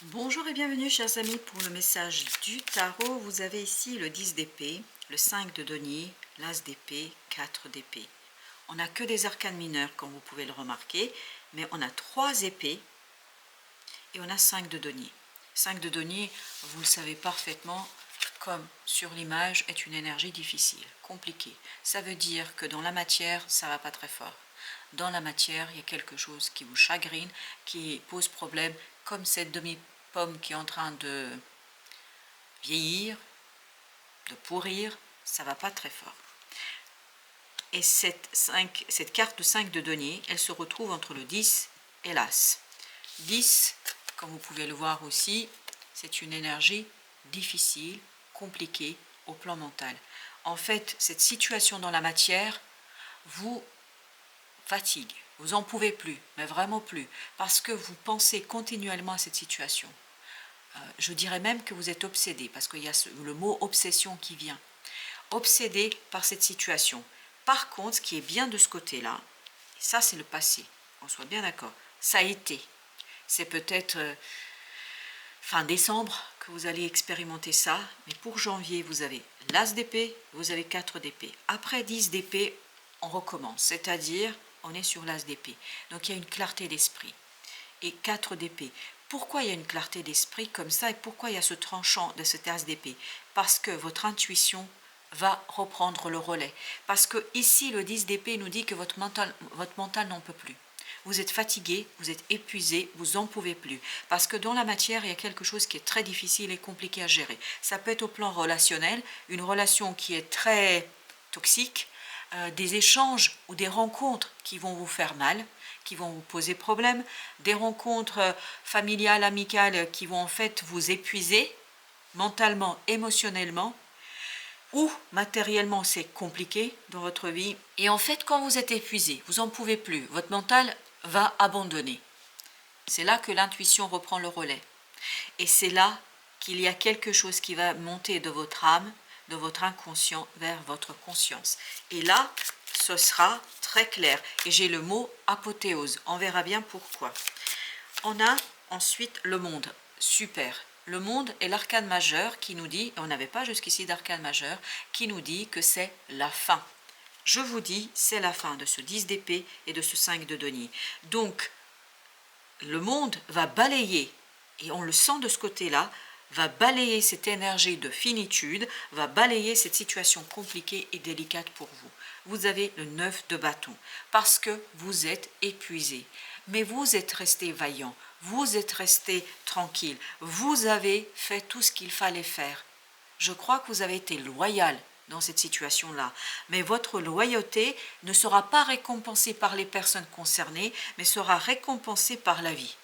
Bonjour et bienvenue chers amis pour le message du tarot. Vous avez ici le 10 d'épée, le 5 de denier, l'as d'épée, 4 d'épée. On n'a que des arcanes mineurs comme vous pouvez le remarquer, mais on a 3 épées et on a 5 de denier. 5 de denier, vous le savez parfaitement, comme sur l'image, est une énergie difficile, compliquée. Ça veut dire que dans la matière, ça ne va pas très fort. Dans la matière, il y a quelque chose qui vous chagrine, qui pose problème, comme cette demi-pomme qui est en train de vieillir, de pourrir, ça ne va pas très fort. Et cette carte de 5 de denier, elle se retrouve entre le 10 et l'as. 10, comme vous pouvez le voir aussi, c'est une énergie difficile, compliquée au plan mental. En fait, cette situation dans la matière vous fatigue. Vous n'en pouvez plus, mais vraiment plus, parce que vous pensez continuellement à cette situation. Je dirais même que vous êtes obsédé, parce qu'il y a le mot obsession qui vient. Obsédé par cette situation. Par contre, ce qui est bien de ce côté-là, ça c'est le passé, on soit bien d'accord, ça a été. C'est peut-être fin décembre que vous allez expérimenter ça, mais pour janvier, vous avez l'as d'épée, vous avez 4 d'épée. Après 10 d'épée, on recommence, c'est-à-dire on est sur l'as d'épée. Donc il y a une clarté d'esprit. Et 4 d'épée. Pourquoi il y a une clarté d'esprit comme ça et pourquoi il y a ce tranchant de cet as d'épée? Parce que votre intuition va reprendre le relais. Parce que ici, le 10 d'épée nous dit que votre mental n'en peut plus. Vous êtes fatigué, vous êtes épuisé, vous n'en pouvez plus. Parce que dans la matière, il y a quelque chose qui est très difficile et compliqué à gérer. Ça peut être au plan relationnel, une relation qui est très toxique, des échanges ou des rencontres qui vont vous faire mal, qui vont vous poser problème, des rencontres familiales, amicales qui vont en fait vous épuiser mentalement, émotionnellement, ou matériellement c'est compliqué dans votre vie. Et en fait, quand vous êtes épuisé, vous n'en pouvez plus, votre mental va abandonner. C'est là que l'intuition reprend le relais. Et c'est là qu'il y a quelque chose qui va monter de votre âme, de votre inconscient vers votre conscience. Et là, ce sera très clair. Et j'ai le mot apothéose. On verra bien pourquoi. On a ensuite le monde. Super. Le monde est l'arcane majeur qui nous dit, et on n'avait pas jusqu'ici d'arcane majeur, qui nous dit que c'est la fin. Je vous dis, c'est la fin de ce 10 d'épée et de ce 5 de denier. Donc, le monde va balayer, et on le sent de ce côté-là, va balayer cette énergie de finitude, va balayer cette situation compliquée et délicate pour vous. Vous avez le 9 de bâton, parce que vous êtes épuisé. Mais vous êtes resté vaillant, vous êtes resté tranquille, vous avez fait tout ce qu'il fallait faire. Je crois que vous avez été loyal dans cette situation-là. Mais votre loyauté ne sera pas récompensée par les personnes concernées, mais sera récompensée par la vie.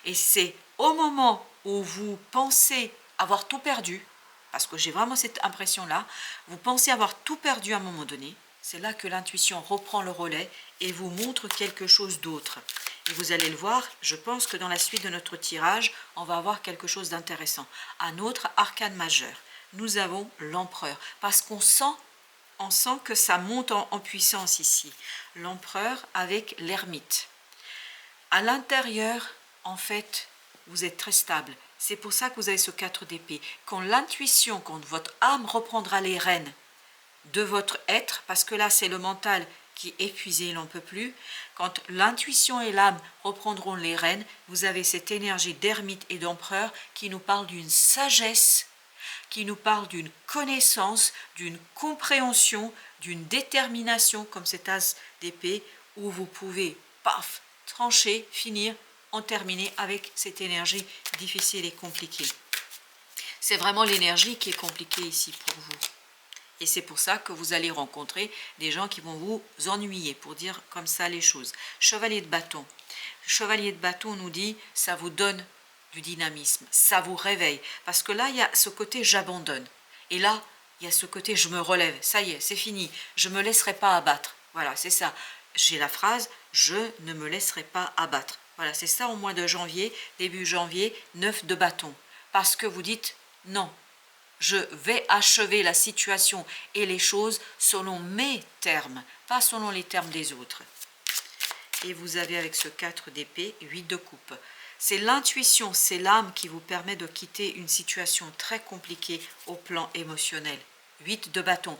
Et c'est au moment où vous pensez avoir tout perdu, parce que j'ai vraiment cette impression-là, vous pensez avoir tout perdu à un moment donné, c'est là que l'intuition reprend le relais et vous montre quelque chose d'autre. Et vous allez le voir, je pense que dans la suite de notre tirage, on va avoir quelque chose d'intéressant. Un autre arcane majeur. Nous avons l'empereur, parce qu'on sent que ça monte en puissance ici. L'empereur avec l'ermite. À l'intérieur, en fait, vous êtes très stable. C'est pour ça que vous avez ce 4 d'épée. Quand l'intuition, quand votre âme reprendra les rênes de votre être, parce que là c'est le mental qui est épuisé, il n'en peut plus, quand l'intuition et l'âme reprendront les rênes, vous avez cette énergie d'ermite et d'empereur qui nous parle d'une sagesse, qui nous parle d'une connaissance, d'une compréhension, d'une détermination, comme cet as d'épée, où vous pouvez, paf, trancher, finir, en terminer avec cette énergie difficile et compliquée. C'est vraiment l'énergie qui est compliquée ici pour vous. Et c'est pour ça que vous allez rencontrer des gens qui vont vous ennuyer, pour dire comme ça les choses. Chevalier de bâton. Chevalier de bâton nous dit, ça vous donne du dynamisme, ça vous réveille. Parce que là, il y a ce côté j'abandonne. Et là, il y a ce côté je me relève. Ça y est, c'est fini. Je ne me laisserai pas abattre. Voilà, c'est ça. J'ai la phrase, je ne me laisserai pas abattre. Voilà, c'est ça au mois de janvier, début janvier, 9 de bâton. Parce que vous dites, non, je vais achever la situation et les choses selon mes termes, pas selon les termes des autres. Et vous avez avec ce 4 d'épée, 8 de coupe. C'est l'intuition, c'est l'âme qui vous permet de quitter une situation très compliquée au plan émotionnel. 8 de bâton.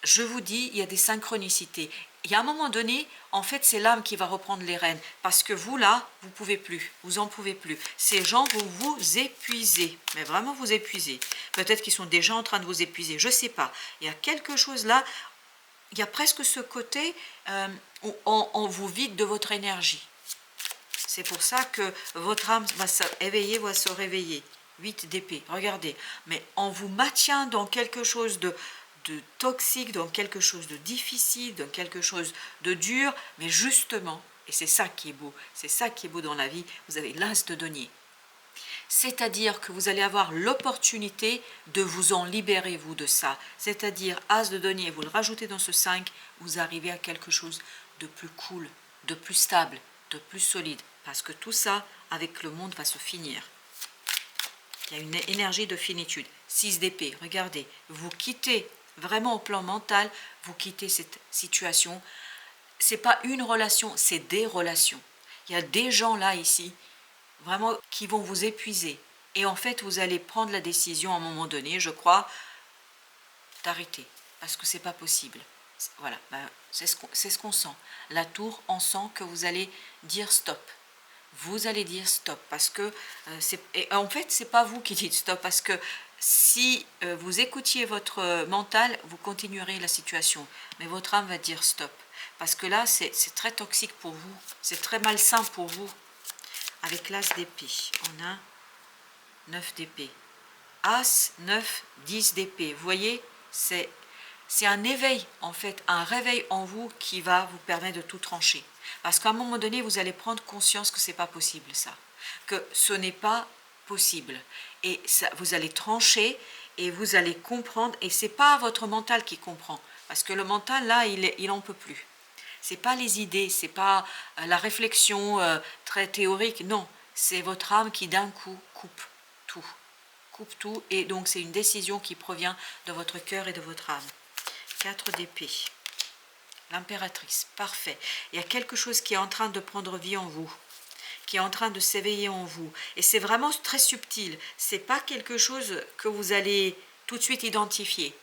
Je vous dis, il y a des synchronicités. Il y a un moment donné, en fait, c'est l'âme qui va reprendre les rênes. Parce que vous, là, vous ne pouvez plus. Vous en pouvez plus. Ces gens vont vous épuiser. Mais vraiment vous épuiser. Peut-être qu'ils sont déjà en train de vous épuiser. Je ne sais pas. Il y a quelque chose là. Il y a presque ce côté où on vous vide de votre énergie. C'est pour ça que votre âme va se éveiller, va se réveiller. 8 d'épée, regardez. Mais on vous maintient dans quelque chose de toxique, dans quelque chose de difficile, dans quelque chose de dur. Mais justement, et c'est ça qui est beau, c'est ça qui est beau dans la vie, vous avez l'as de denier. C'est-à-dire que vous allez avoir l'opportunité de vous en libérer, vous, de ça. C'est-à-dire, as de denier, vous le rajoutez dans ce 5, vous arrivez à quelque chose de plus cool, de plus stable, de plus solide. Parce que tout ça, avec le monde, va se finir. Il y a une énergie de finitude. 6 d'épée, regardez, vous quittez, vraiment au plan mental, vous quittez cette situation. Ce n'est pas une relation, c'est des relations. Il y a des gens là, ici, vraiment, qui vont vous épuiser. Et en fait, vous allez prendre la décision à un moment donné, je crois, d'arrêter. Parce que c'est pas possible. Voilà, c'est ce qu'on sent. La tour, on sent que vous allez dire stop. Vous allez dire stop. Parce que, et en fait, c'est pas vous qui dites stop. Parce que si vous écoutiez votre mental, vous continuerez la situation. Mais votre âme va dire stop. Parce que là, c'est très toxique pour vous. C'est très malsain pour vous. Avec l'as d'épée, on a 9 d'épée. As, 9, 10 d'épée. Vous voyez, c'est un éveil, en fait, un réveil en vous qui va vous permettre de tout trancher. Parce qu'à un moment donné, vous allez prendre conscience que ce n'est pas possible, ça. Que ce n'est pas possible. Et ça, vous allez trancher et vous allez comprendre. Et ce n'est pas votre mental qui comprend. Parce que le mental, là, il n'en peut plus. Ce n'est pas les idées, ce n'est pas la réflexion très théorique, non. C'est votre âme qui d'un coup coupe tout. Coupe tout, et donc c'est une décision qui provient de votre cœur et de votre âme. 4 d'épée. L'impératrice, parfait. Il y a quelque chose qui est en train de prendre vie en vous, qui est en train de s'éveiller en vous. Et c'est vraiment très subtil. Ce n'est pas quelque chose que vous allez tout de suite identifier.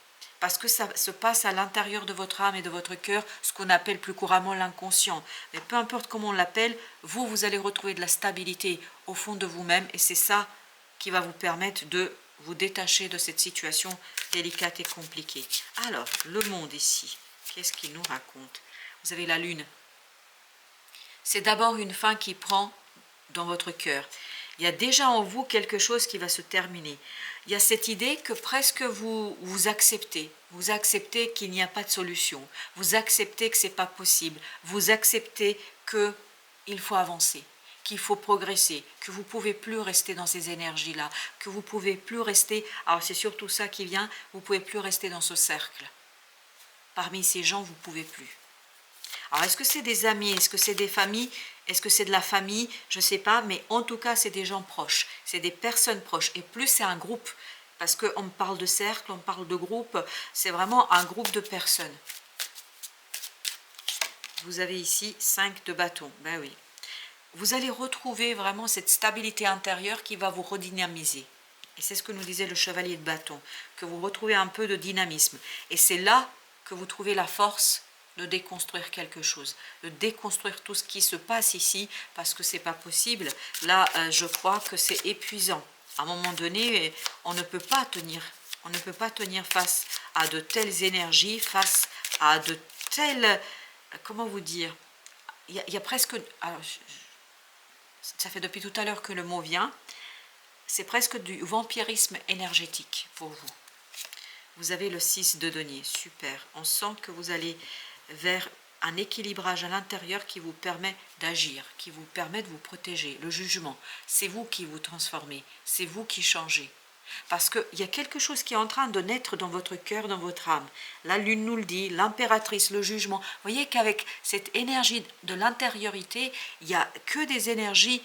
Parce que ça se passe à l'intérieur de votre âme et de votre cœur, ce qu'on appelle plus couramment l'inconscient. Mais peu importe comment on l'appelle, vous allez retrouver de la stabilité au fond de vous-même. Et c'est ça qui va vous permettre de vous détacher de cette situation délicate et compliquée. Alors, le monde ici, qu'est-ce qu'il nous raconte? Vous avez la lune. C'est d'abord une fin qui prend dans votre cœur. Il y a déjà en vous quelque chose qui va se terminer. Il y a cette idée que presque vous acceptez. Vous acceptez qu'il n'y a pas de solution. Vous acceptez que ce n'est pas possible. Vous acceptez qu'il faut avancer, qu'il faut progresser, que vous ne pouvez plus rester dans ces énergies-là, que vous ne pouvez plus rester, alors c'est surtout ça qui vient, vous ne pouvez plus rester dans ce cercle. Parmi ces gens, vous ne pouvez plus. Alors, est-ce que c'est des amis? Est-ce que c'est des familles? Est-ce que c'est de la famille? Je ne sais pas, mais en tout cas, c'est des gens proches. C'est des personnes proches. Et plus c'est un groupe, parce qu'on parle de cercle, on parle de groupe, c'est vraiment un groupe de personnes. Vous avez ici 5 de bâton. Ben oui. Vous allez retrouver vraiment cette stabilité intérieure qui va vous redynamiser. Et c'est ce que nous disait le chevalier de bâton, que vous retrouvez un peu de dynamisme. Et c'est là que vous trouvez la force de déconstruire quelque chose, de déconstruire tout ce qui se passe ici, parce que c'est pas possible. Là, je crois que c'est épuisant. À un moment donné, on ne peut pas tenir. On ne peut pas tenir face à de telles énergies, face à de telles... Comment vous dire? Il y a presque... Alors, ça fait depuis tout à l'heure que le mot vient. C'est presque du vampirisme énergétique pour vous. Vous avez le 6 de denier, super. On sent que vous allez vers un équilibrage à l'intérieur qui vous permet d'agir, qui vous permet de vous protéger. Le jugement, c'est vous qui vous transformez, c'est vous qui changez. Parce qu'il y a quelque chose qui est en train de naître dans votre cœur, dans votre âme. La lune nous le dit, l'impératrice, le jugement. Vous voyez qu'avec cette énergie de l'intériorité, il n'y a que des énergies,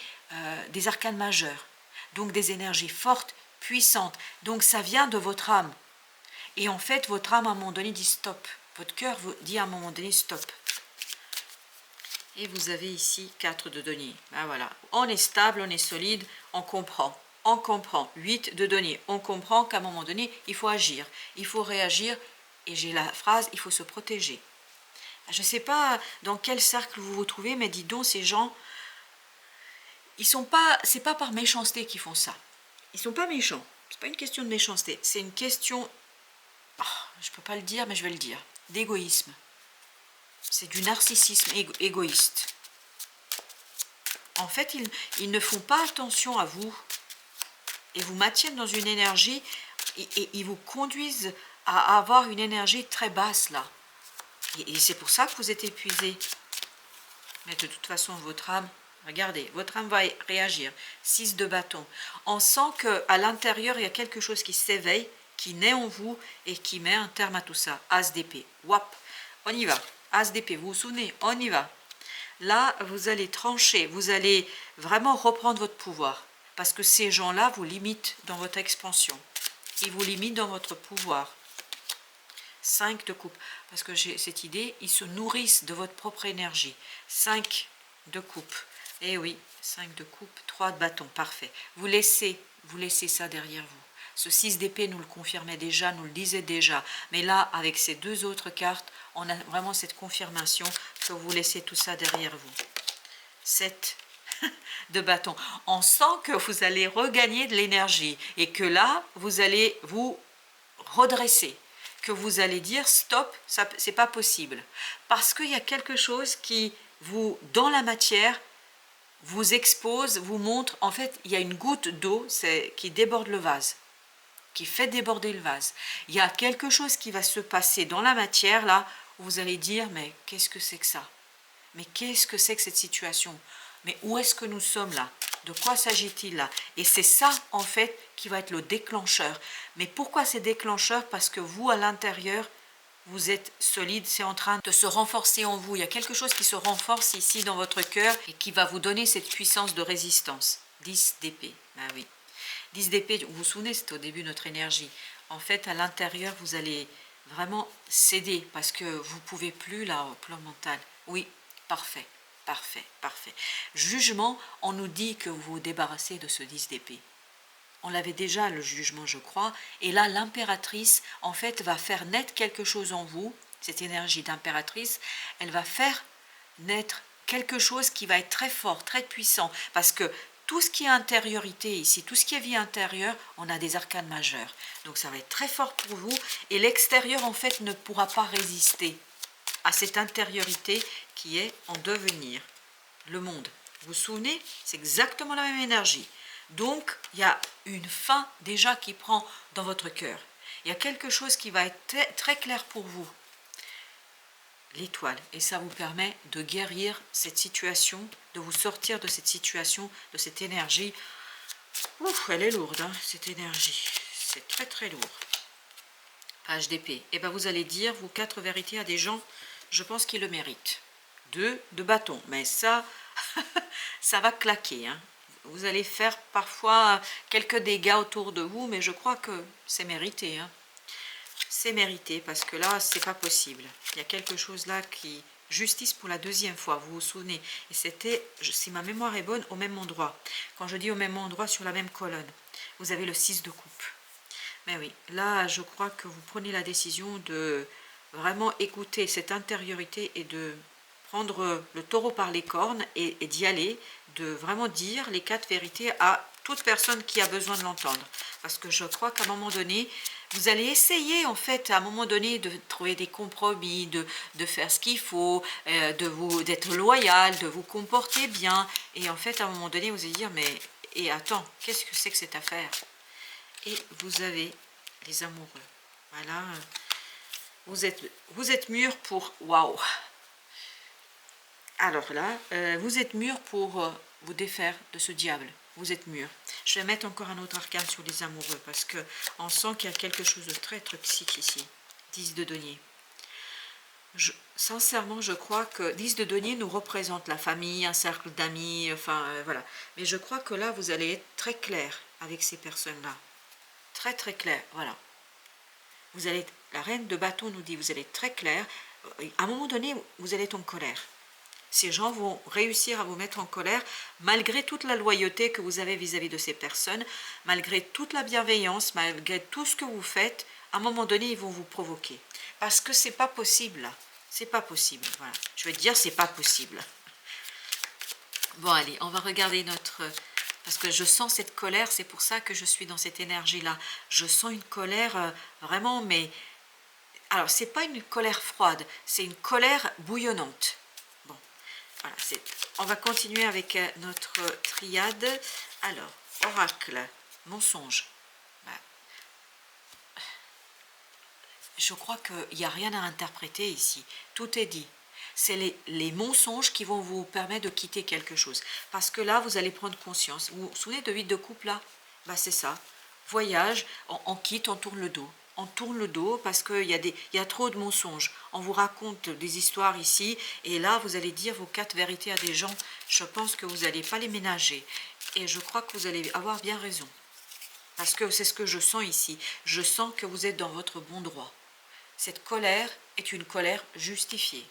des arcanes majeurs. Donc des énergies fortes, puissantes. Donc ça vient de votre âme. Et en fait, votre âme, à un moment donné, dit stop. Votre cœur vous dit à un moment donné stop. Et vous avez ici 4 de denier. Ben voilà, on est stable, on est solide, on comprend. On comprend. 8 de denier. On comprend qu'à un moment donné, il faut agir, il faut réagir. Et j'ai la phrase, il faut se protéger. Je ne sais pas dans quel cercle vous vous trouvez, mais dis donc, ces gens, ils sont pas, c'est pas par méchanceté qu'ils font ça. Ils sont pas méchants. C'est pas une question de méchanceté. C'est une question, oh, je peux pas le dire, mais je vais le dire, d'égoïsme. C'est du narcissisme égoïste. En fait, ils ne font pas attention à vous et vous maintiennent dans une énergie et ils vous conduisent à avoir une énergie très basse là. Et c'est pour ça que vous êtes épuisé. Mais de toute façon, votre âme, regardez, votre âme va réagir. 6 de bâton. On sent qu'à l'intérieur, il y a quelque chose qui s'éveille, qui naît en vous et qui met un terme à tout ça. As d'épée. Wap. On y va. As d'épée. Vous vous souvenez? On y va. Là, vous allez trancher. Vous allez vraiment reprendre votre pouvoir. Parce que ces gens-là vous limitent dans votre expansion. Ils vous limitent dans votre pouvoir. 5 de coupe, parce que j'ai cette idée, ils se nourrissent de votre propre énergie. 5 de coupe, et oui, 5 de coupe, 3 de bâton, parfait. Vous laissez ça derrière vous. Ce 6 d'épée nous le confirmait déjà, nous le disait déjà, mais là, avec ces deux autres cartes, on a vraiment cette confirmation que vous laissez tout ça derrière vous. 7 de bâton. On sent que vous allez regagner de l'énergie, et que là, vous allez vous redresser. Que vous allez dire stop, ça c'est pas possible, parce qu'il y a quelque chose qui vous, dans la matière, vous expose, vous montre, en fait il y a une goutte d'eau qui déborde le vase, qui fait déborder le vase. Il y a quelque chose qui va se passer dans la matière là, où vous allez dire mais qu'est-ce que c'est que ça, mais qu'est-ce que c'est que cette situation, mais où est-ce que nous sommes là? De quoi s'agit-il là? Et c'est ça, en fait, qui va être le déclencheur. Mais pourquoi c'est déclencheur? Parce que vous, à l'intérieur, vous êtes solide, c'est en train de se renforcer en vous. Il y a quelque chose qui se renforce ici dans votre cœur et qui va vous donner cette puissance de résistance. 10 d'épée, ah oui. 10 d'épée, vous vous souvenez, c'était au début de notre énergie. En fait, à l'intérieur, vous allez vraiment céder parce que vous ne pouvez plus, là, au plan mental. Oui, parfait. Parfait, parfait. Jugement, on nous dit que vous vous débarrassez de ce 10 d'épée. On l'avait déjà, le jugement, je crois. Et là, l'impératrice, en fait, va faire naître quelque chose en vous. Cette énergie d'impératrice, elle va faire naître quelque chose qui va être très fort, très puissant. Parce que tout ce qui est intériorité ici, tout ce qui est vie intérieure, on a des arcanes majeures. Donc ça va être très fort pour vous. Et l'extérieur, en fait, ne pourra pas résister à cette intériorité qui est en devenir, le monde. Vous vous souvenez? C'est exactement la même énergie. Donc, il y a une fin déjà qui prend dans votre cœur. Il y a quelque chose qui va être très clair pour vous. L'étoile. Et ça vous permet de guérir cette situation, de vous sortir de cette situation, de cette énergie. Ouf, elle est lourde, hein, cette énergie. C'est très très lourd. Page d'épée. Et bien vous allez dire, vous 4 vérités à des gens, je pense qu'ils le méritent. 2 de bâton. Mais ça, ça va claquer. Hein. Vous allez faire parfois quelques dégâts autour de vous, mais je crois que c'est mérité. Hein. C'est mérité parce que là, c'est pas possible. Il y a quelque chose là qui... Justice pour la deuxième fois, vous vous souvenez. Et c'était, si ma mémoire est bonne, au même endroit. Quand je dis au même endroit, sur la même colonne. Vous avez le 6 de coupe. Mais oui, là, je crois que vous prenez la décision de vraiment écouter cette intériorité et de prendre le taureau par les cornes et d'y aller, de vraiment dire les 4 vérités à toute personne qui a besoin de l'entendre. Parce que je crois qu'à un moment donné, vous allez essayer en fait à un moment donné de trouver des compromis, de faire ce qu'il faut, d'être loyal, de vous comporter bien. Et en fait à un moment donné vous allez dire mais et attends, qu'est-ce que c'est que cette affaire? Et vous avez les amoureux. Voilà, vous êtes mûrs pour... Waouh! Alors là, vous êtes mûrs pour vous défaire de ce diable. Vous êtes mûrs. Je vais mettre encore un autre arcane sur les amoureux parce que on sent qu'il y a quelque chose de très toxique ici. 10 de denier. Sincèrement, je crois que 10 de denier nous représente la famille, un cercle d'amis, enfin voilà. Mais je crois que là, vous allez être très clair avec ces personnes-là. Très très clair, voilà. Vous allez, la reine de bâton nous dit, vous allez être très clair. À un moment donné, vous allez être en colère. Ces gens vont réussir à vous mettre en colère malgré toute la loyauté que vous avez vis-à-vis de ces personnes, malgré toute la bienveillance, malgré tout ce que vous faites. À un moment donné, ils vont vous provoquer. Parce que c'est pas possible là. C'est pas possible. Voilà. Je vais te dire, c'est pas possible. Bon, allez, on va regarder notre... Parce que je sens cette colère, c'est pour ça que je suis dans cette énergie-là. Je sens une colère vraiment, mais... Alors, c'est pas une colère froide, c'est une colère bouillonnante. Bon, voilà, on va continuer avec notre triade. Alors, oracle, mensonge. Bah, je crois qu'il n'y a rien à interpréter ici. Tout est dit. C'est les mensonges qui vont vous permettre de quitter quelque chose. Parce que là, vous allez prendre conscience. Vous vous souvenez de 8 de coupe là? Bah, c'est ça. Voyage, on quitte, on tourne le dos. On tourne le dos parce qu'il y a trop de mensonges. On vous raconte des histoires ici. Et là, vous allez dire vos 4 vérités à des gens. Je pense que vous n'allez pas les ménager. Et je crois que vous allez avoir bien raison. Parce que c'est ce que je sens ici. Je sens que vous êtes dans votre bon droit. Cette colère est une colère justifiée.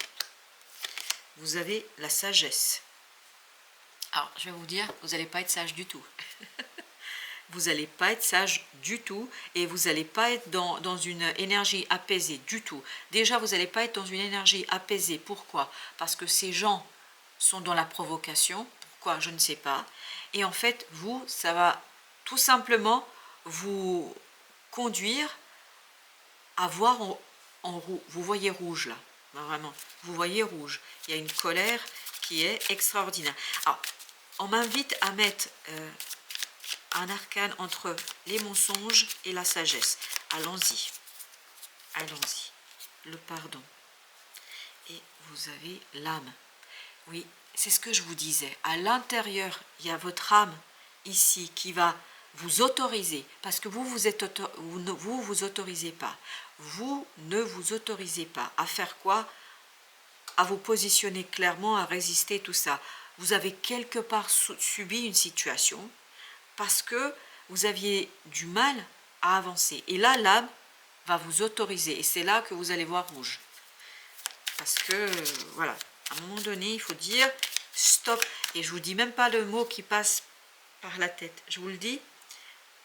Vous avez la sagesse. Alors, je vais vous dire, vous n'allez pas être sage du tout. Vous n'allez pas être sage du tout et vous n'allez pas être dans une énergie apaisée du tout. Déjà, vous n'allez pas être dans une énergie apaisée. Pourquoi? Parce que ces gens sont dans la provocation. Pourquoi? Je ne sais pas. Et en fait, vous, ça va tout simplement vous conduire à voir vous voyez rouge là. Vraiment, vous voyez rouge. Il y a une colère qui est extraordinaire. Alors, on m'invite à mettre un arcane entre les mensonges et la sagesse. Allons-y. Allons-y. Le pardon. Et vous avez l'âme. Oui, c'est ce que je vous disais. À l'intérieur, il y a votre âme ici qui va vous autoriser. Parce que vous vous autorisez pas. Vous ne vous autorisez pas à faire quoi? À vous positionner clairement, à résister, tout ça. Vous avez quelque part subi une situation parce que vous aviez du mal à avancer. Et là, l'âme va vous autoriser. Et c'est là que vous allez voir rouge. Parce que, voilà, à un moment donné, il faut dire stop. Et je ne vous dis même pas le mot qui passe par la tête. Je vous le dis,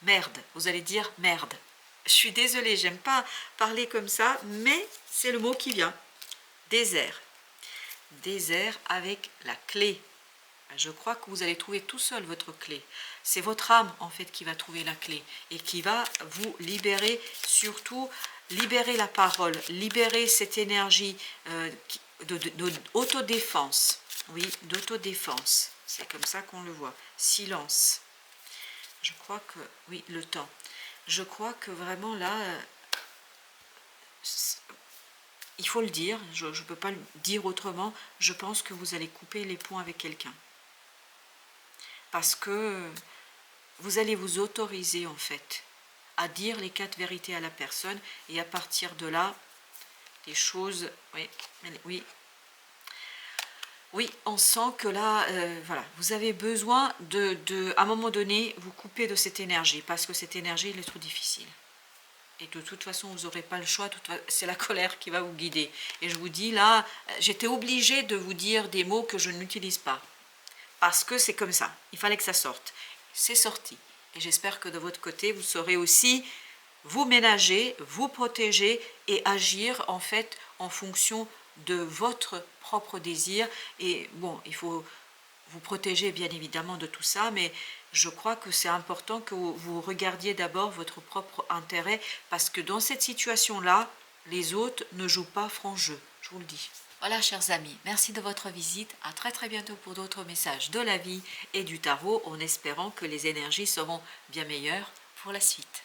merde. Vous allez dire merde. Je suis désolée, j'aime pas parler comme ça, mais c'est le mot qui vient. Désert. Désert avec la clé. Je crois que vous allez trouver tout seul votre clé. C'est votre âme en fait qui va trouver la clé et qui va vous libérer, surtout libérer la parole, libérer cette énergie d'autodéfense. Oui, d'autodéfense. C'est comme ça qu'on le voit. Silence. Je crois que, oui, le temps. Je crois que vraiment là, il faut le dire, je ne peux pas le dire autrement, je pense que vous allez couper les ponts avec quelqu'un. Parce que vous allez vous autoriser en fait à dire les 4 vérités à la personne et à partir de là, les choses, oui, on sent que là, voilà, vous avez besoin à un moment donné, vous couper de cette énergie parce que cette énergie, elle est trop difficile. Et de toute façon, vous n'aurez pas le choix, c'est la colère qui va vous guider. Et je vous dis là, j'étais obligée de vous dire des mots que je n'utilise pas. Parce que c'est comme ça, il fallait que ça sorte. C'est sorti. Et j'espère que de votre côté, vous saurez aussi vous ménager, vous protéger et agir en fait en fonction de votre propre désir. Et bon, il faut vous protéger bien évidemment de tout ça, mais je crois que c'est important que vous regardiez d'abord votre propre intérêt parce que dans cette situation-là, les autres ne jouent pas franc jeu, je vous le dis. Voilà, chers amis, merci de votre visite. À très très bientôt pour d'autres messages de la vie et du tarot en espérant que les énergies seront bien meilleures pour la suite.